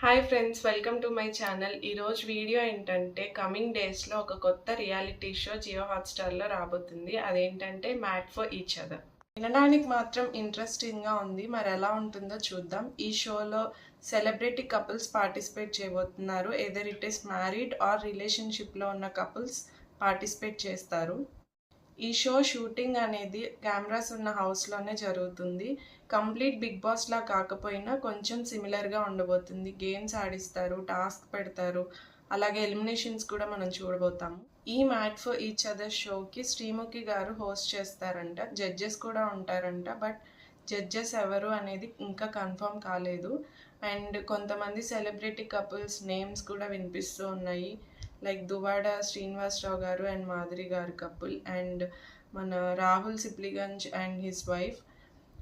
Hi friends, welcome to my channel. ఈరోజు video ఏంటంటే coming డేస్లో ఒక కొత్త రియాలిటీ షో జియో హాట్స్టార్లో రాబోతుంది. అదేంటంటే మ్యాట్ ఫర్ ఈచ్ అదర్. వినడానికి మాత్రం ఇంట్రెస్టింగ్గా ఉంది. మరి ఎలా ఉంటుందో చూద్దాం. ఈ షోలో సెలబ్రిటీ కపుల్స్ పార్టిసిపేట్ చేయబోతున్నారు. Either it is married or రిలేషన్షిప్లో ఉన్న కపుల్స్ పార్టిసిపేట్ చేస్తారు. ఈ షో షూటింగ్ అనేది కెమెరాస్ ఉన్న హౌస్లోనే జరుగుతుంది. కంప్లీట్ బిగ్ బాస్లా కాకపోయినా కొంచెం సిమిలర్గా ఉండబోతుంది. గేమ్స్ ఆడిస్తారు, టాస్క్ పెడతారు, అలాగే ఎలిమినేషన్స్ కూడా మనం చూడబోతాము. ఈ మ్యాట్ ఫర్ ఈచ్ అదర్ షోకి శ్రీముఖి గారు హోస్ట్ చేస్తారంట. జడ్జెస్ కూడా ఉంటారంట. బట్ జడ్జెస్ ఎవరు అనేది ఇంకా కన్ఫర్మ్ కాలేదు. అండ్ కొంతమంది సెలబ్రిటీ కపుల్స్ నేమ్స్ కూడా వినిపిస్తూ ఉన్నాయి. లైక్ దువాడ శ్రీనివాసరావు గారు అండ్ మాధురి గారు కపుల్, అండ్ మన Rahul Sipligunj and his wife,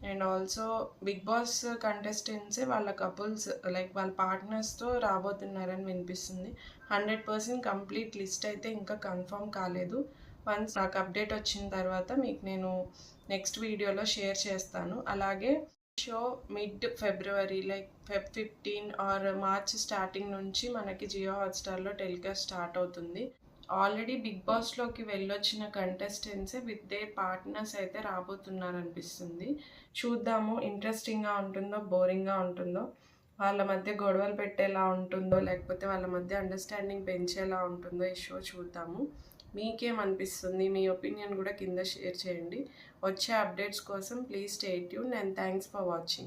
and also Bigg Boss కంటెస్టెంట్సే వాళ్ళ కపుల్స్ లైక్ వాళ్ళ పార్ట్నర్స్తో రాబోతున్నారని వినిపిస్తుంది. 100% కంప్లీట్ లిస్ట్ అయితే ఇంకా కన్ఫర్మ్ కాలేదు. వన్స్ నాకు అప్డేట్ వచ్చిన తర్వాత మీకు నేను నెక్స్ట్ వీడియోలో షేర్ చేస్తాను. అలాగే show mid February like Feb 15 or March starting నుంచి మనకి జియో హాట్స్టార్లో టెలికాస్ట్ స్టార్ట్ అవుతుంది. ఆల్రెడీ బిగ్ బాస్లోకి వెళ్ళొచ్చిన కంటెస్టెంట్సే విత్ దే పార్ట్నర్స్ అయితే రాబోతున్నారు అనిపిస్తుంది. చూద్దాము ఇంట్రెస్టింగ్గా ఉంటుందో బోరింగ్గా ఉంటుందో, వాళ్ళ మధ్య గొడవలు పెట్టేలా ఉంటుందో లేకపోతే వాళ్ళ మధ్య అండర్స్టాండింగ్ పెంచేలా ఉంటుందో ఈ షో చూద్దాము. మీకేమనిపిస్తుంది? మీ ఒపీనియన్ కూడా కింద షేర్ చేయండి. వచ్చే అప్డేట్స్ కోసం please stay tuned and thanks for watching.